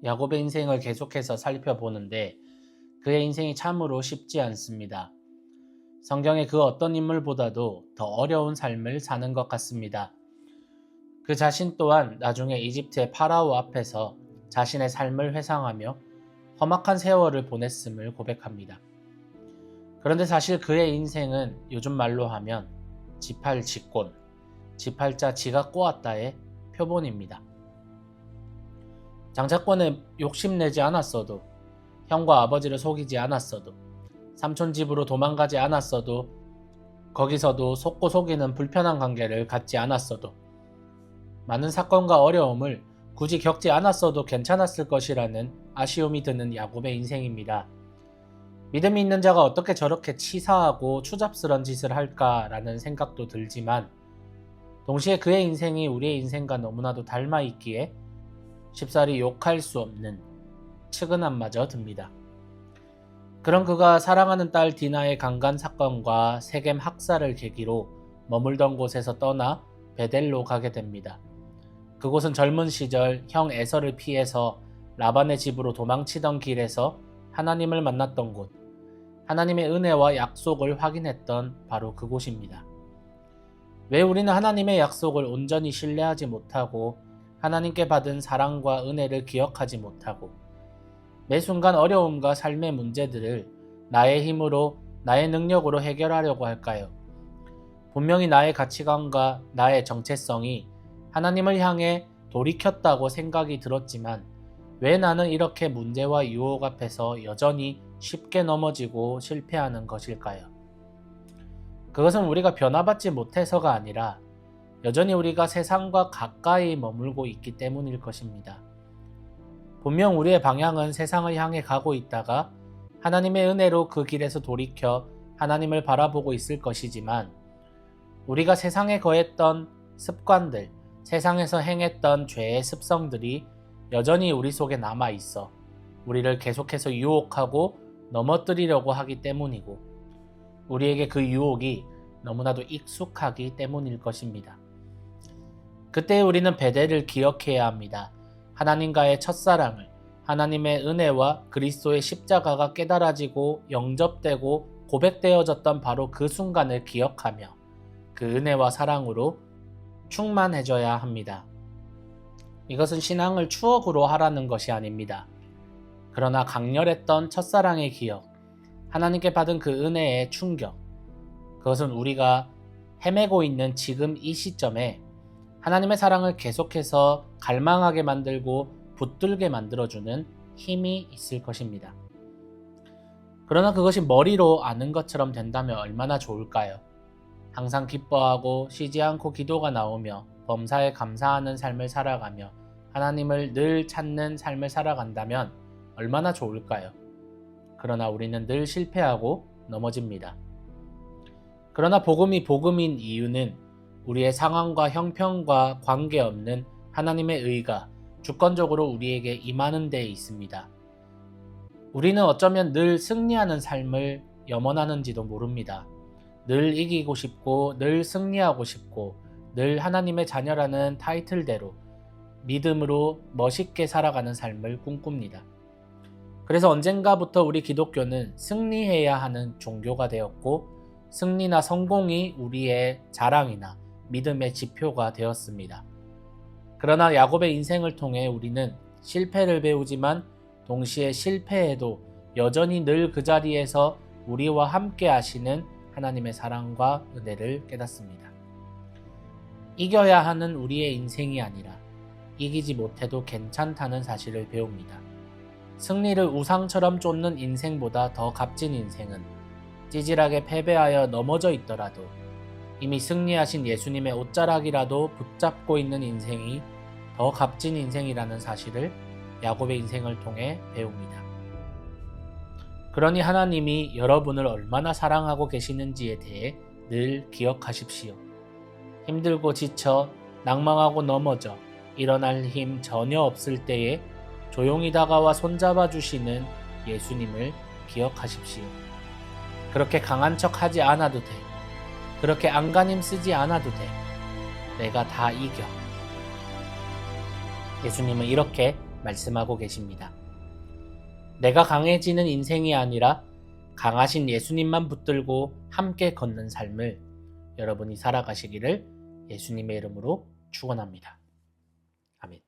야곱의 인생을 계속해서 살펴보는데 그의 인생이 참으로 쉽지 않습니다. 성경의 그 어떤 인물보다도 더 어려운 삶을 사는 것 같습니다. 그 자신 또한 나중에 이집트의 파라오 앞에서 자신의 삶을 회상하며 험악한 세월을 보냈음을 고백합니다. 그런데 사실 그의 인생은 요즘 말로 하면 지팔직곤, 지팔자 지가 꼬았다의 표본입니다. 장자권에 욕심내지 않았어도, 형과 아버지를 속이지 않았어도, 삼촌 집으로 도망가지 않았어도, 거기서도 속고 속이는 불편한 관계를 갖지 않았어도, 많은 사건과 어려움을 굳이 겪지 않았어도 괜찮았을 것이라는 아쉬움이 드는 야곱의 인생입니다. 믿음이 있는 자가 어떻게 저렇게 치사하고 추잡스런 짓을 할까라는 생각도 들지만 동시에 그의 인생이 우리의 인생과 너무나도 닮아 있기에 쉽사리 욕할 수 없는 측은함마저 듭니다. 그런 그가 사랑하는 딸 디나의 강간 사건과 세겜 학살을 계기로 머물던 곳에서 떠나 베델로 가게 됩니다. 그곳은 젊은 시절 형 에서를 피해서 라반의 집으로 도망치던 길에서 하나님을 만났던 곳, 하나님의 은혜와 약속을 확인했던 바로 그곳입니다. 왜 우리는 하나님의 약속을 온전히 신뢰하지 못하고 하나님께 받은 사랑과 은혜를 기억하지 못하고 매 순간 어려움과 삶의 문제들을 나의 힘으로, 나의 능력으로 해결하려고 할까요? 분명히 나의 가치관과 나의 정체성이 하나님을 향해 돌이켰다고 생각이 들었지만 왜 나는 이렇게 문제와 유혹 앞에서 여전히 쉽게 넘어지고 실패하는 것일까요? 그것은 우리가 변화받지 못해서가 아니라 여전히 우리가 세상과 가까이 머물고 있기 때문일 것입니다. 분명 우리의 방향은 세상을 향해 가고 있다가 하나님의 은혜로 그 길에서 돌이켜 하나님을 바라보고 있을 것이지만 우리가 세상에 거했던 습관들, 세상에서 행했던 죄의 습성들이 여전히 우리 속에 남아 있어 우리를 계속해서 유혹하고 넘어뜨리려고 하기 때문이고 우리에게 그 유혹이 너무나도 익숙하기 때문일 것입니다. 그때 우리는 베델을 기억해야 합니다. 하나님과의 첫사랑을, 하나님의 은혜와 그리스도의 십자가가 깨달아지고 영접되고 고백되어졌던 바로 그 순간을 기억하며 그 은혜와 사랑으로 충만해져야 합니다. 이것은 신앙을 추억으로 하라는 것이 아닙니다. 그러나 강렬했던 첫사랑의 기억, 하나님께 받은 그 은혜의 충격, 그것은 우리가 헤매고 있는 지금 이 시점에 하나님의 사랑을 계속해서 갈망하게 만들고 붙들게 만들어주는 힘이 있을 것입니다. 그러나 그것이 머리로 아는 것처럼 된다면 얼마나 좋을까요? 항상 기뻐하고 쉬지 않고 기도가 나오며 범사에 감사하는 삶을 살아가며 하나님을 늘 찾는 삶을 살아간다면 얼마나 좋을까요? 그러나 우리는 늘 실패하고 넘어집니다. 그러나 복음이 복음인 이유는 우리의 상황과 형편과 관계없는 하나님의 의가 주권적으로 우리에게 임하는 데에 있습니다. 우리는 어쩌면 늘 승리하는 삶을 염원하는지도 모릅니다. 늘 이기고 싶고 늘 승리하고 싶고 늘 하나님의 자녀라는 타이틀대로 믿음으로 멋있게 살아가는 삶을 꿈꿉니다. 그래서 언젠가부터 우리 기독교는 승리해야 하는 종교가 되었고 승리나 성공이 우리의 자랑이나 믿음의 지표가 되었습니다. 그러나 야곱의 인생을 통해 우리는 실패를 배우지만 동시에 실패해도 여전히 늘 그 자리에서 우리와 함께 하시는 하나님의 사랑과 은혜를 깨닫습니다. 이겨야 하는 우리의 인생이 아니라 이기지 못해도 괜찮다는 사실을 배웁니다. 승리를 우상처럼 쫓는 인생보다 더 값진 인생은 찌질하게 패배하여 넘어져 있더라도 이미 승리하신 예수님의 옷자락이라도 붙잡고 있는 인생이 더 값진 인생이라는 사실을 야곱의 인생을 통해 배웁니다. 그러니 하나님이 여러분을 얼마나 사랑하고 계시는지에 대해 늘 기억하십시오. 힘들고 지쳐 낭망하고 넘어져 일어날 힘 전혀 없을 때에 조용히 다가와 손잡아 주시는 예수님을 기억하십시오. 그렇게 강한 척 하지 않아도 돼. 그렇게 안간힘 쓰지 않아도 돼. 내가 다 이겨. 예수님은 이렇게 말씀하고 계십니다. 내가 강해지는 인생이 아니라 강하신 예수님만 붙들고 함께 걷는 삶을 여러분이 살아가시기를 예수님의 이름으로 축원합니다. 아멘.